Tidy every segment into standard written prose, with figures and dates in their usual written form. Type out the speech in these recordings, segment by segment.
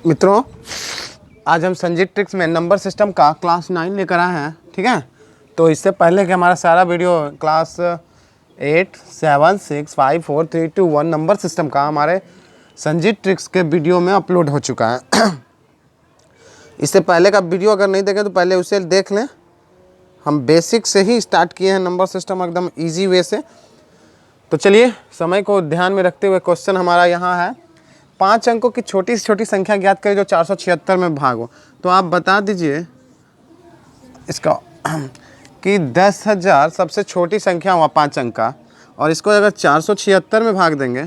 मित्रों, आज हम संजीत ट्रिक्स में नंबर सिस्टम का क्लास 9 लेकर आए हैं। ठीक है, तो इससे पहले कि हमारा सारा वीडियो क्लास 8, 7, 6, 5, 4, 3, 2, 1 नंबर सिस्टम का हमारे संजीत ट्रिक्स के वीडियो में अपलोड हो चुका है। इससे पहले का वीडियो अगर नहीं देखें तो पहले उसे देख लें। हम बेसिक से ही स्टार्ट किए हैं नंबर सिस्टम एकदम ईजी वे से। तो चलिए, समय को ध्यान में रखते हुए क्वेश्चन हमारा यहाँ है, 5 अंकों की छोटी से छोटी संख्या ज्ञात करें जो 476 में भाग हो। तो आप बता दीजिए इसका कि 10,000 सबसे छोटी संख्या हुआ 5 अंक का, और इसको अगर 476 में भाग देंगे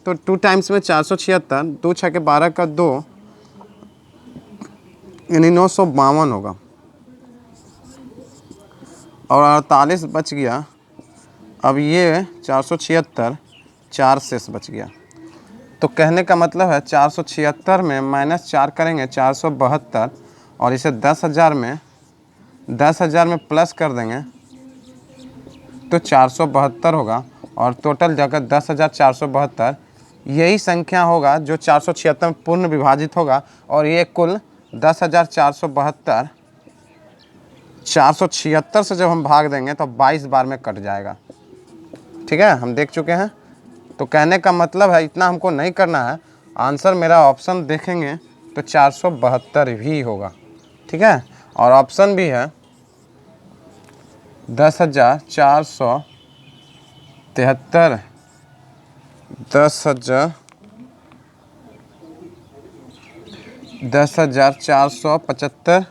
तो 2 टाइम्स में 476, 2 छः के 12 का 2 यानी 952 होगा, और 48 बच गया। अब ये 476 4 शेष बच गया। तो कहने का मतलब है 476 में -4 करेंगे 472, और इसे 10,000 में प्लस कर देंगे तो 472 होगा, और टोटल जगह 10,472 यही संख्या होगा जो 476 में पूर्ण विभाजित होगा। और ये कुल 10,472 476 से जब हम भाग देंगे तो 22 बार में कट जाएगा। ठीक है, हम देख चुके हैं। तो कहने का मतलब है इतना हमको नहीं करना है। आंसर मेरा ऑप्शन देखेंगे तो 472 भी होगा। ठीक है, और ऑप्शन भी है 10,473, 10,000, 10,475,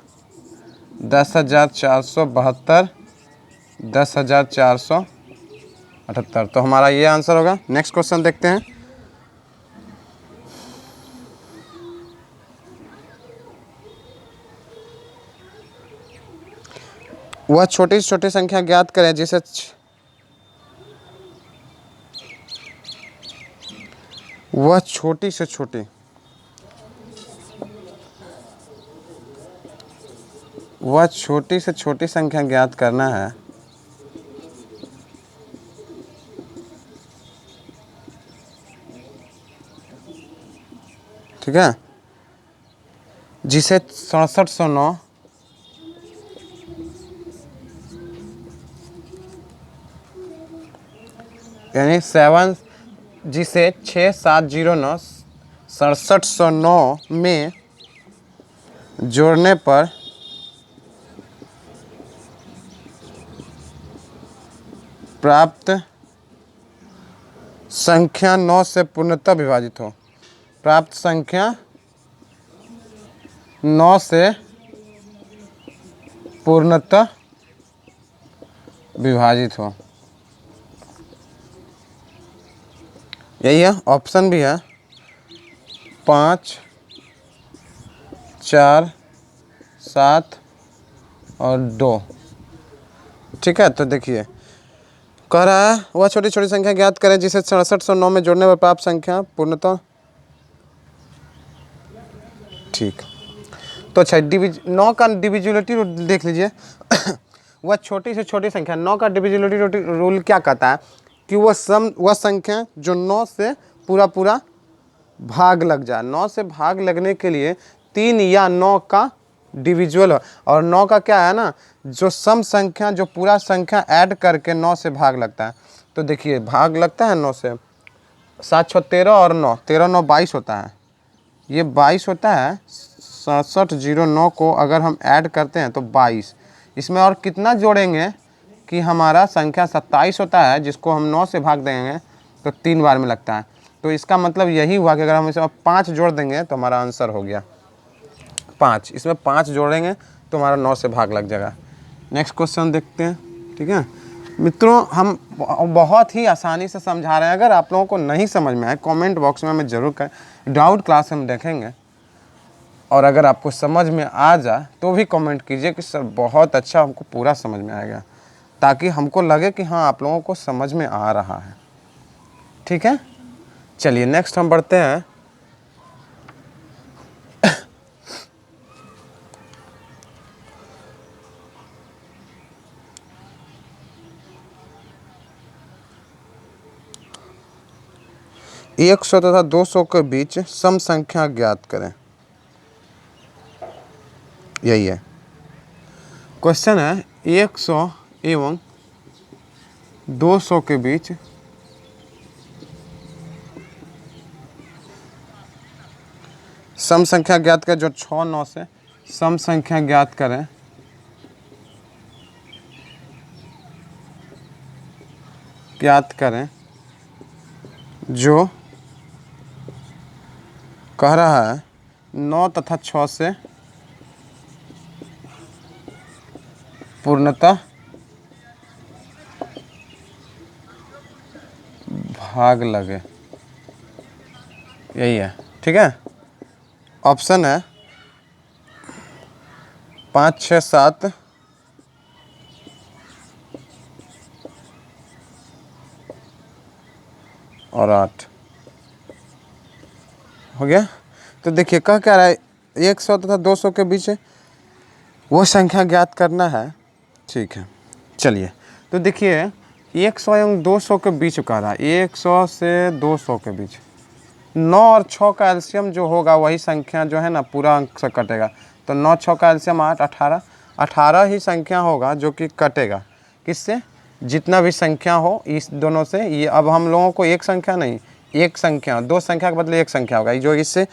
10,472, 10,478। तो हमारा ये आंसर होगा। नेक्स्ट क्वेश्चन देखते हैं। वह छोटी से छोटी संख्या ज्ञात करें जिसे वह छोटी से छोटी संख्या ज्ञात करना है ठीक है, जिसे 6709 यानी 7 जिसे 6709 6709 में जोड़ने पर प्राप्त संख्या 9 से पूर्णतः विभाजित हो। प्राप्त संख्या 9 से पूर्णतः विभाजित हो। यही है, ऑप्शन भी है 5, 4, 7 और 2। ठीक है, तो देखिए कह रहा है वह छोटी छोटी संख्या ज्ञात करें जिसे 6709 में जोड़ने पर प्राप्त संख्या पूर्णतः। ठीक, तो अच्छा 9 का डिविजिबिलिटी रूल देख लीजिए। वह छोटी से छोटी संख्या 9 का डिविजिबिलिटी रूल क्या कहता है कि वह संख्या जो 9 से पूरा भाग लग जाए। 9 से भाग लगने के लिए 3 या 9 का डिविजुअल, और 9 का क्या है ना, जो सम संख्या जो पूरा संख्या ऐड करके 9 से भाग लगता है। तो देखिए भाग लगता है 9 से, 7 6 13 और 9 13 9 22 होता है। ये 22 होता है। 6709 को अगर हम ऐड करते हैं तो 22, इसमें और कितना जोड़ेंगे कि हमारा संख्या 27 होता है, जिसको हम 9 से भाग देंगे तो 3 बार में लगता है। तो इसका मतलब यही हुआ कि अगर हम इसमें 5 जोड़ देंगे तो हमारा आंसर हो गया 5। इसमें 5 जोड़ेंगे तो हमारा 9 से भाग लग जाएगा। नेक्स्ट क्वेश्चन देखते हैं। ठीक है मित्रों, हम बहुत ही आसानी से समझा रहे हैं। अगर आप लोगों को नहीं समझ में आए कमेंट बॉक्स में हमें ज़रूर करें, डाउट क्लास हम देखेंगे। और अगर आपको समझ में आ जाए तो भी कमेंट कीजिए कि सर बहुत अच्छा, हमको पूरा समझ में आएगा, ताकि हमको लगे कि हाँ आप लोगों को समझ में आ रहा है। ठीक है, चलिए नेक्स्ट हम बढ़ते हैं। 100 तथा 200 के बीच सम संख्या ज्ञात करें। यही है क्वेश्चन है। 100 एवं 200 के बीच सम संख्या ज्ञात करें, जो 6 9 से सम संख्या ज्ञात करें। जो कह रहा है 9 तथा 6 से पूर्णतः भाग लगे। यही है, ठीक है। ऑप्शन है 5 6 7 और 8 हो गया। तो देखिए कह क्या रहा है, 100 तथा 200 के बीच वो संख्या ज्ञात करना है। ठीक है, चलिए तो देखिए 100 एवं 200 के बीच कह रहा है। 100 से 200 के बीच 9 और 6 का एलसीएम जो होगा वही संख्या जो है ना पूरा अंक से कटेगा। तो 9 6 का एलसीएम 8 18 18 ही संख्या होगा जो कि कटेगा किससे, जितना भी संख्या हो इस दोनों से। ये अब हम लोगों को एक संख्या नहीं, एक संख्या, दो संख्या के बदले एक संख्या होगा। जो इससे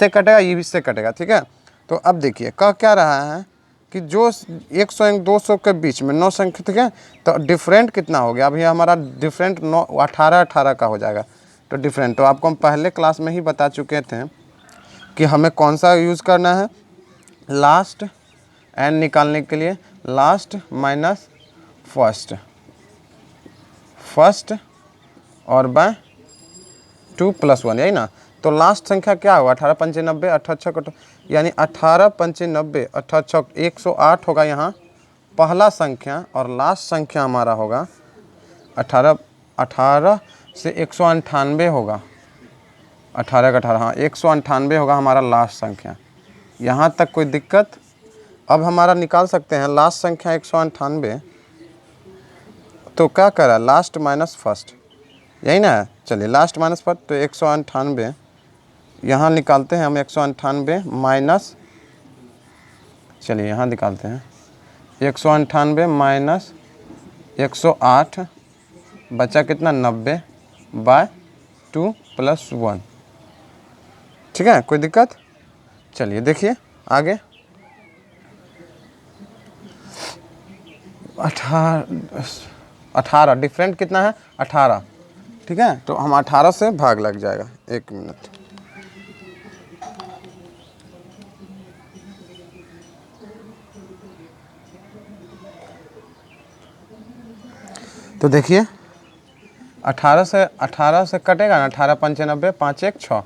कटेगा ये इससे कटेगा, ठीक है। तो अब देखिए कह क्या रहा है कि जो 100 एवं 200 के बीच में 9 संख्या, ठीक है। तो डिफरेंट कितना हो गया, अभी हमारा डिफरेंट 9 18 18 का हो जाएगा। तो डिफरेंट तो आपको हम पहले क्लास में ही बता चुके थे कि हमें कौन सा यूज़ करना है, लास्ट एन निकालने के लिए लास्ट माइनस फर्स्ट और बाय 2 + 1, यही ना। तो लास्ट संख्या क्या होगा, 18 95 88 यानी 18 95 88 108 होगा यहाँ पहला संख्या, और लास्ट संख्या हमारा होगा 18 से 198 होगा। 18 का 18, हाँ 198 होगा हमारा लास्ट संख्या। यहाँ तक कोई दिक्कत। अब हमारा निकाल सकते हैं लास्ट संख्या 198। तो क्या करा, लास्ट माइनस फर्स्ट, यही ना है। चलिए लास्ट माइनस फर्स्ट, तो 198 यहाँ निकालते हैं हम। 198 माइनस, चलिए यहाँ निकालते हैं 198 माइनस 108 बचा कितना 90 बाय 2 + 1, ठीक है। कोई दिक्कत। चलिए देखिए आगे 18 डिफरेंट कितना है 18, ठीक है। तो हम 18 से भाग लग जाएगा। 1 मिनट, तो देखिए 18 से कटेगा ना, 18 95 5 1 6।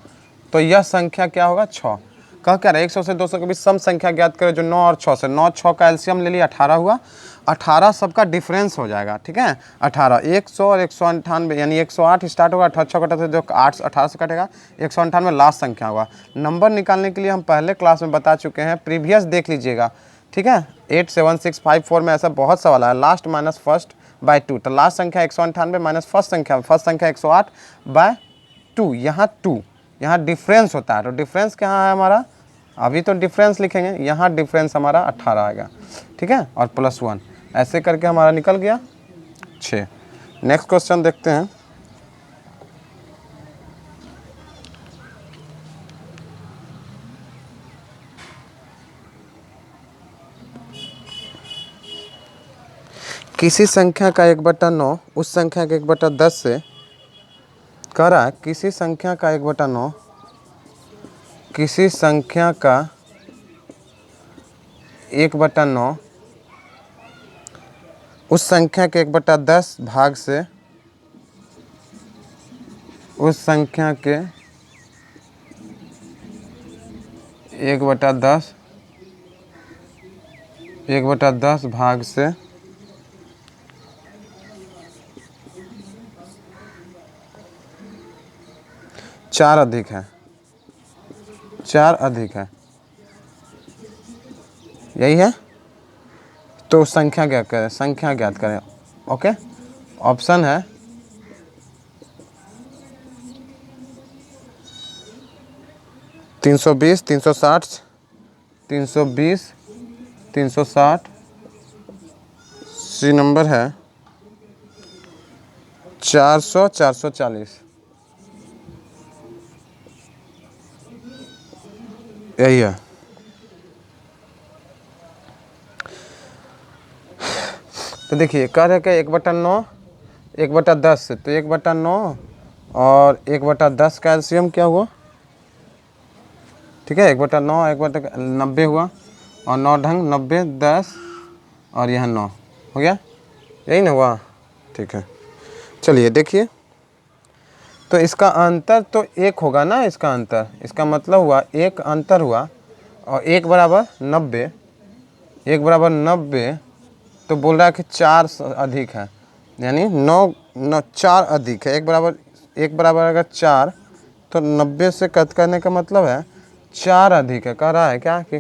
तो यह संख्या क्या होगा 6। कह क्या रहा है 100 से 200 के बीच सम संख्या ज्ञात करें जो 9 और 6 से। 9 6 का एलसीएम ले लिया 18 हुआ, 18 सबका डिफरेंस हो जाएगा, ठीक है। 18 100 और 198 यानी 108 स्टार्ट होगा, 88 कटा तो जो 8 18 से कटेगा 198 लास्ट संख्या होगा। नंबर निकालने के लिए हम पहले क्लास में बता चुके हैं, प्रीवियस देख लीजिएगा, ठीक है। 87654 में ऐसा बहुत सवाल है, लास्ट माइनस फर्स्ट बाय 2। तो लास्ट संख्या 198 माइनस फर्स्ट संख्या 108 बाय 2। यहाँ डिफरेंस होता है। तो डिफरेंस क्या है हमारा, अभी तो डिफरेंस लिखेंगे, यहाँ डिफरेंस हमारा 18 आएगा, ठीक है, और +1 ऐसे करके हमारा निकल गया 6। नेक्स्ट क्वेश्चन देखते हैं। किसी संख्या का 1/9 उस संख्या के 1/10 से कह रहा है। किसी संख्या का 1/9 किसी संख्या का 1/9 उस संख्या के 1/10 भाग से उस संख्या के 1/10 भाग से 4 अधिक है, 4 अधिक है, यही है। तो संख्या क्या करें, संख्या ज्ञात करें। ओके, ऑप्शन है 320, 360, 320, 360, सी नंबर है 400, 440, यही है। तो देखिए कह रहे क्या 1/9, 1/10, तो 1/9 और 1/10 का एलसीएम क्या हुआ? ठीक है, 1/9, 1/90 हुआ, और 9 ढंग 90, 10 और यह 9 हो गया, यही ना हुआ? ठीक है, चलिए देखिए, तो इसका अंतर तो 1 होगा ना, इसका अंतर, इसका मतलब हुआ 1 अंतर हुआ, और 1 बराबर 90, 1 बराबर 90, तो बोल रहा है कि 4 अधिक है, यानी 9 4 अधिक है। 1 बराबर अगर 4, तो 90 से कट करने का मतलब है 4 अधिक है। कह रहा है क्या कि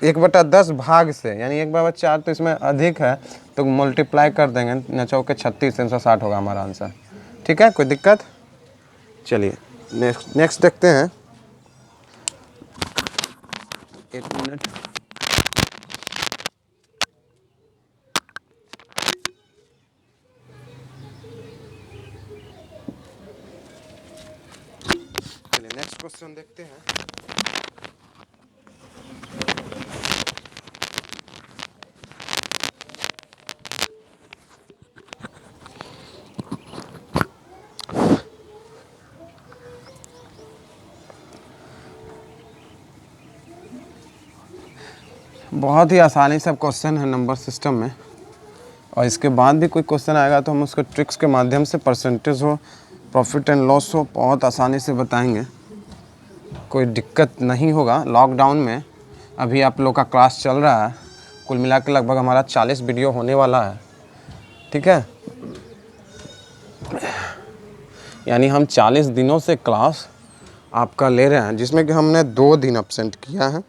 1/10 भाग से, यानी 1 बराबर 4, तो इसमें अधिक है, तो मल्टीप्लाई कर देंगे, न चौके 36, 360 होगा हमारा आंसर। ठीक है, कोई दिक्कत? चलिए नेक्स्ट देखते हैं। 1 मिनट। चलिए नेक्स्ट क्वेश्चन देखते हैं। बहुत ही आसानी से क्वेश्चन है नंबर सिस्टम में, और इसके बाद भी कोई क्वेश्चन आएगा तो हम उसको ट्रिक्स के माध्यम से, परसेंटेज हो, प्रॉफिट एंड लॉस हो, बहुत आसानी से बताएंगे, कोई दिक्कत नहीं होगा। लॉकडाउन में अभी आप लोग का क्लास चल रहा है, कुल मिला के लगभग हमारा 40 वीडियो होने वाला है। ठीक है, यानी हम 40 दिनों से क्लास आपका ले रहे हैं, जिसमें कि हमने 2 दिन अब्सेंट किया है,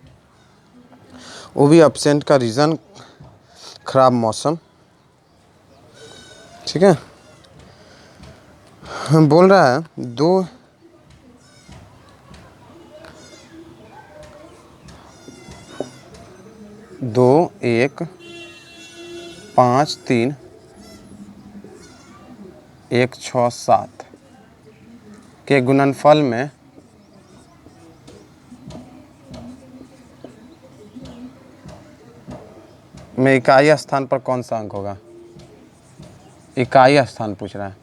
वो भी अब्सेंट का रीज़न ख़राब मौसम। ठीक है, हम बोल रहा है 2 2 1 5 3 1 6 7 के गुणनफल में इकाई स्थान पर कौन सा अंक होगा? इकाई स्थान पूछ रहा है।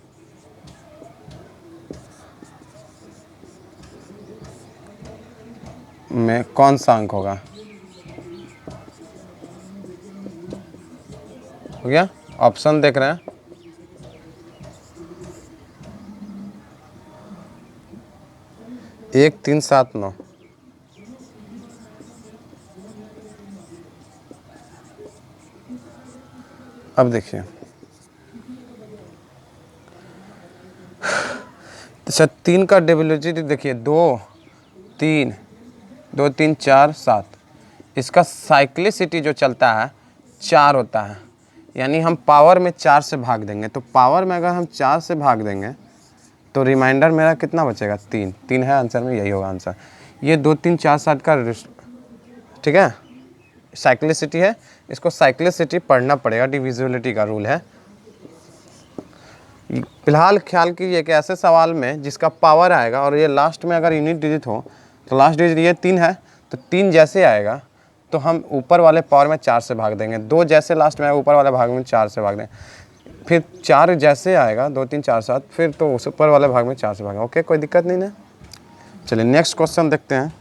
में कौन सा अंक होगा? हो गया, ऑप्शन देख रहे हैं। एक 3 7 9। अब देखिए, अच्छा 3 का डेबिलिटी देखिए, 2 3 2 3 4 7, इसका साइक्लिसिटी जो चलता है 4 होता है, यानी हम पावर में 4 से भाग देंगे, तो पावर में अगर हम 4 से भाग देंगे तो रिमाइंडर मेरा कितना बचेगा? 3 3 है आंसर में, यही होगा आंसर। ये 2 3 4 7 का, ठीक है, साइक्लिसिटी है, इसको साइक्लिसिटी पढ़ना पड़ेगा, डिविजिबिलिटी का रूल है। फिलहाल ख्याल कीजिए कि ऐसे सवाल में जिसका पावर आएगा और ये लास्ट में अगर यूनिट डिजिट हो, तो लास्ट डिजिट ये 3 है, तो 3 जैसे आएगा तो हम ऊपर वाले पावर में 4 से भाग देंगे, 2 जैसे लास्ट में आएगा ऊपर वाले भाग में 4 से भाग देंगे, फिर 4 जैसे आएगा 2 3 4 7, फिर तो उस ऊपर वाले भाग में 4 से भागेंगे। ओके, कोई दिक्कत नहीं ना। चलिए नेक्स्ट क्वेश्चन देखते हैं।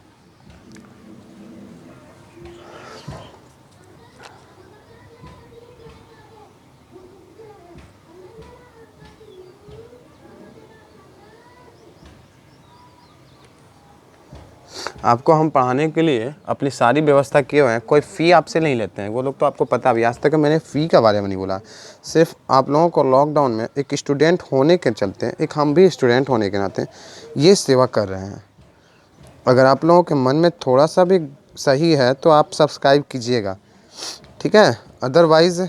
आपको हम पढ़ाने के लिए अपनी सारी व्यवस्था किए हुए हैं, कोई फ़ी आपसे नहीं लेते हैं, वो लोग तो आपको पता भी। आज तक मैंने फ़ी के बारे में नहीं बोला, सिर्फ आप लोगों को लॉकडाउन में एक स्टूडेंट होने के चलते, एक हम भी स्टूडेंट होने के नाते ये सेवा कर रहे हैं। अगर आप लोगों के मन में थोड़ा सा भी सही है तो आप सब्सक्राइब कीजिएगा, ठीक है, अदरवाइज़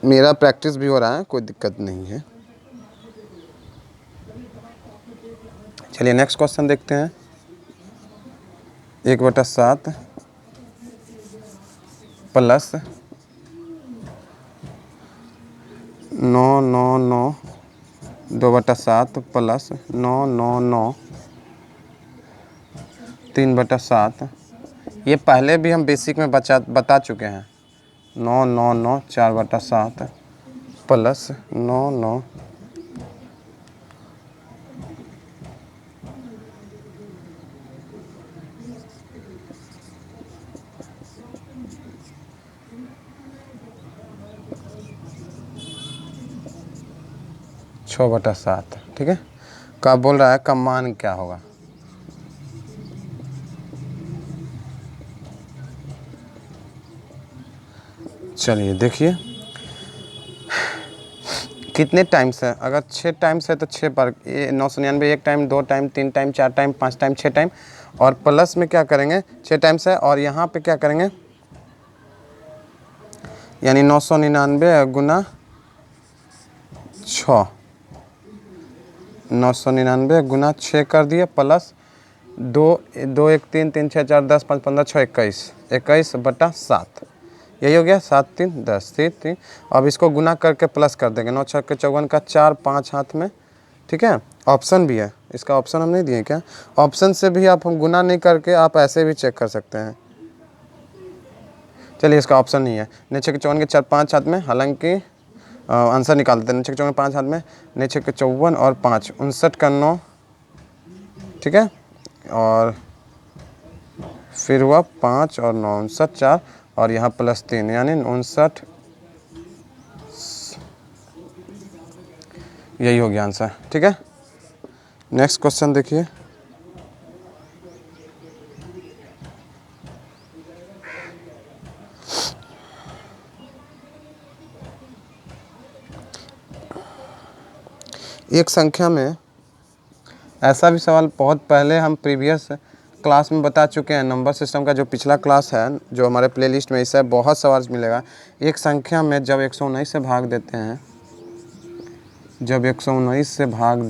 मेरा प्रैक्टिस भी हो रहा है, कोई दिक्कत नहीं है। चलिए नेक्स्ट क्वेश्चन देखते हैं। 1/7 प्लस 999 2/7 प्लस 999 3/7। ये पहले भी हम बेसिक में बता चुके हैं। 999 4/7 प्लस 99 6/7। ठीक है, का बोल रहा है का मान क्या होगा। चलिए देखिए कितने टाइम्स है। अगर 6 टाइम्स है तो 6 बार, ये 999 1 time 2 time 3 time 4 time 5 time 6 time, और प्लस में क्या करेंगे 6 टाइम्स है, और यहाँ पे क्या करेंगे यानी 999 गुना 6, 999 गुना 6 कर दिए, प्लस 2 2 1 3 3 6 4 10 5 15 6 21 21/7, यही हो गया। 7 3 10 3। अब इसको गुना करके प्लस कर देंगे। 9 6 54 का 4 5 हाथ में। ठीक है, ऑप्शन भी है, इसका ऑप्शन हम नहीं दिए क्या। ऑप्शन से भी आप हम गुना नहीं करके आप ऐसे भी चेक कर सकते हैं। चलिए इसका ऑप्शन नहीं है। 9 6 54 के 4 5 हाथ में, हालांकि आंसर निकाल देते हैं। 9 6 54 5 हाथ में, 9 6 54 और 5 59 का 9। ठीक है, और फिर हुआ 5 और 9 59 4, और यहाँ प्लस 3 यानी 59। यही हो गया आंसर। ठीक है, नेक्स्ट क्वेश्चन देखिए। एक संख्या में, ऐसा भी सवाल बहुत पहले हम प्रीवियस क्लास में बता चुके हैं। नंबर सिस्टम का जो पिछला क्लास है, जो हमारे प्लेलिस्ट में, इससे बहुत सवाल मिलेगा। एक संख्या में जब 119 से भाग देते हैं, जब 119 से भाग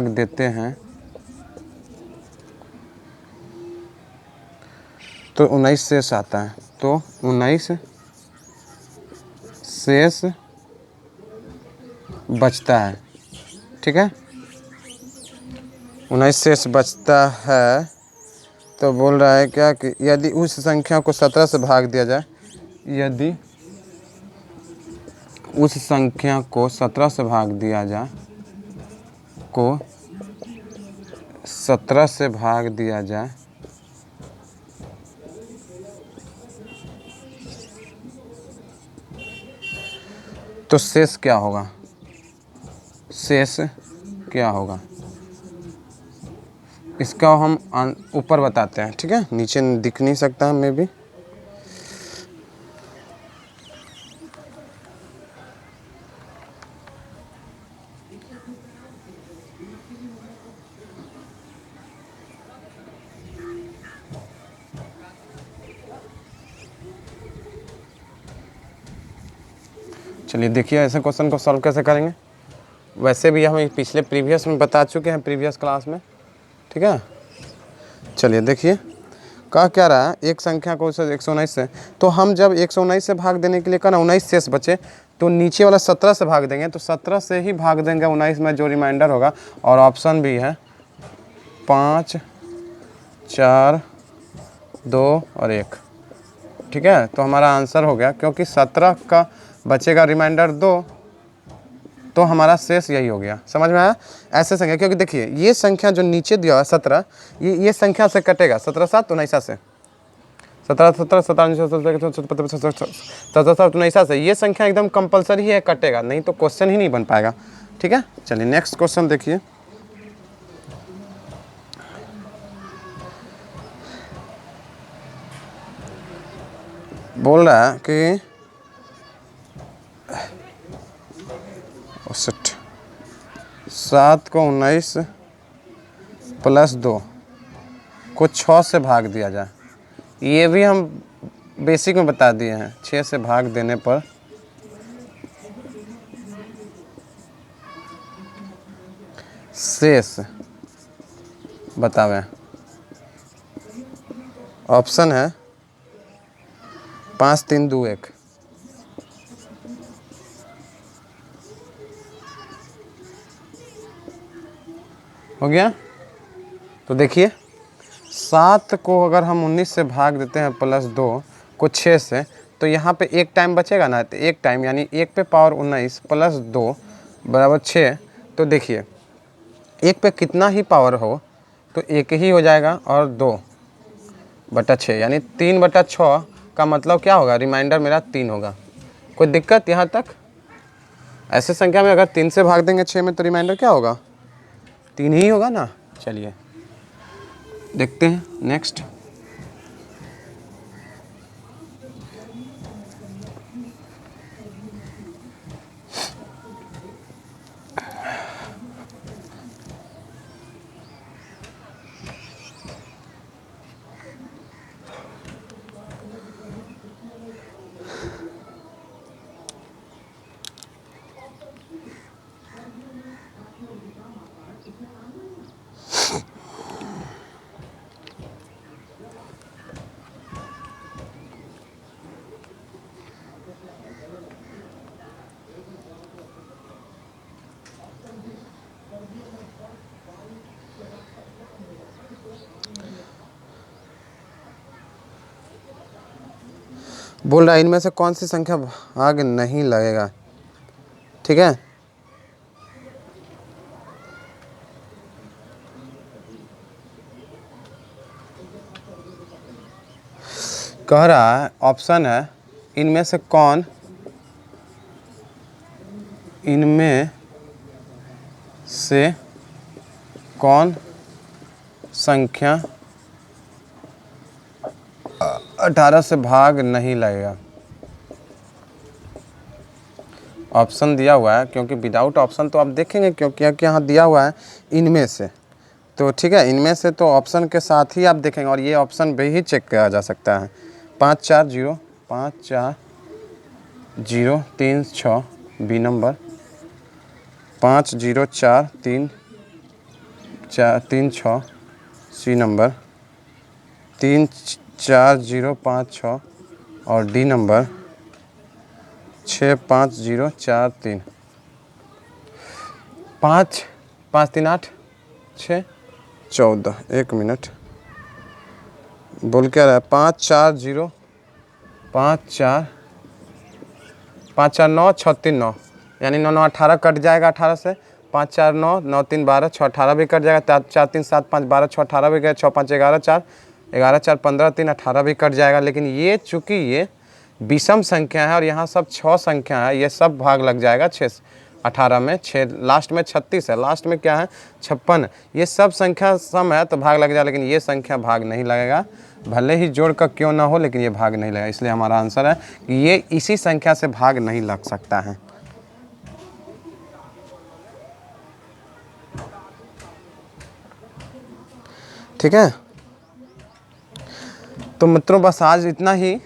देते हैं तो 19 शेष आता है। तो 19 शेष बचता है। ठीक है, 19 शेष बचता है। तो बोल रहा है क्या कि यदि उस संख्या को 17 से भाग दिया जाए, यदि उस संख्या को 17 से भाग दिया जाए, को 17 से भाग दिया जाए तो शेष क्या होगा। शेष क्या होगा इसका हम ऊपर बताते हैं। ठीक है, नीचे दिख नहीं सकता हमें भी। चलिए देखिए ऐसे क्वेश्चन को सॉल्व कैसे करेंगे। वैसे भी हम पिछले प्रीवियस में बता चुके हैं, प्रीवियस क्लास में। ठीक है, चलिए देखिए क्या रहा है। एक संख्या को 119 से, तो हम जब 119 से भाग देने के लिए कहना 19 शेष बचे, तो नीचे वाला 17 से भाग देंगे। तो 17 से ही भाग देंगे 19 में, जो रिमाइंडर होगा। और ऑप्शन भी है 5 4 2 और 1। ठीक है, तो हमारा आंसर हो गया, क्योंकि 17 का बचेगा रिमाइंडर 2, तो हमारा शेष यही हो गया। समझ में आया। ऐसे संख्या, क्योंकि देखिए ये संख्या जो नीचे दिया हुआ 17, ये संख्या से कटेगा। 17 7 19 से, 17 17 17 19 से ये संख्या एकदम कंपलसरी है, कटेगा, नहीं तो क्वेश्चन ही नहीं बन पाएगा। ठीक है, चलिए नेक्स्ट क्वेश्चन देखिए। बोल रहा है कि 7 को 19 प्लस 2 को 6 से भाग दिया जाए। ये भी हम बेसिक में बता दिए हैं। 6 से भाग देने पर शेष बतावें। ऑप्शन है 5 3 2 1। हो गया। तो देखिए 7 को अगर हम 19 से भाग देते हैं +2 को 6 से, तो यहाँ पे एक टाइम बचेगा ना, तो एक टाइम यानी 1 पे पावर 19 +2 बराबर 6। तो देखिए 1 पे कितना ही पावर हो तो 1 ही हो जाएगा, और 2/6 यानी 3/6 का मतलब क्या होगा, रिमाइंडर मेरा 3 होगा। कोई दिक्कत यहाँ तक? ऐसे संख्या में अगर 3 से भाग देंगे 6 में तो रिमाइंडर क्या होगा, 3 ही होगा ना। चलिए देखते हैं नेक्स्ट। बोल रहा है इनमें से कौन सी संख्या भाग नहीं लगेगा। ठीक है, कह रहा है ऑप्शन है इनमें से कौन संख्या 18 से भाग नहीं लगेगा। ऑप्शन दिया हुआ है, क्योंकि विदाउट ऑप्शन तो आप देखेंगे, क्योंकि यहाँ दिया हुआ है इनमें से, तो ठीक है इनमें से तो ऑप्शन के साथ ही आप देखेंगे, और ये ऑप्शन भी ही चेक किया जा सकता है। 5 4 0 5 4 0 3 6 बी नंबर, 5 0 4 3 4 3 6 सी नंबर, 3 4 0 5 6 और डी नंबर 6 5 0 4 3। 5 5 3 8 6 14। 1 मिनट, बोल क्या रहा है, 5 4 0 5 4 9 6 3 9, यानी 9 9 18 कट जाएगा 18 से, 5 4 9 9 3 12 6 18 भी कट जाएगा, 4 3 7 5 12 6 18 भी गया, 6 5 11 4 11 4 15 3 18 भी कट जाएगा। लेकिन ये चूँकि ये विषम संख्या है और यहाँ सब 6 संख्या है, ये सब भाग लग जाएगा 6 18 में, 6 लास्ट में 36 है, लास्ट में क्या है 56, ये सब संख्या सम है तो भाग लग जाए, लेकिन ये संख्या भाग नहीं लगेगा, भले ही जोड़ का क्यों ना हो, लेकिन ये भाग नहीं लगेगा। इसलिए हमारा आंसर है कि ये इसी संख्या से भाग नहीं लग सकता है। ठीक है, तो मित्रों बस आज इतना ही।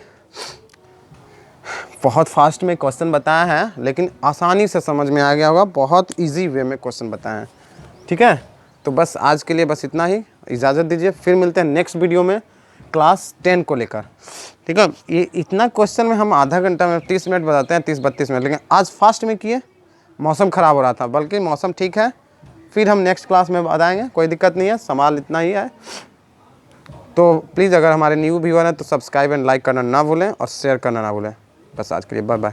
बहुत फास्ट में क्वेश्चन बताया है, लेकिन आसानी से समझ में आ गया होगा, बहुत इजी वे में क्वेश्चन बताए हैं। ठीक है, तो बस आज के लिए बस इतना ही, इजाज़त दीजिए, फिर मिलते हैं नेक्स्ट वीडियो में क्लास 10 को लेकर। ठीक है, ये इतना क्वेश्चन में हम आधा घंटा में 30 मिनट बताते हैं, 30-32 मिनट, लेकिन आज फास्ट में किए, मौसम ख़राब हो रहा था, बल्कि मौसम ठीक है, फिर हम नेक्स्ट क्लास में बताएंगे, कोई दिक्कत नहीं है, सवाल इतना ही है। तो प्लीज़ अगर हमारे न्यू व्यूअर हैं तो सब्सक्राइब एंड लाइक करना ना भूलें और शेयर करना ना भूलें। बस आज के लिए बाय बाय।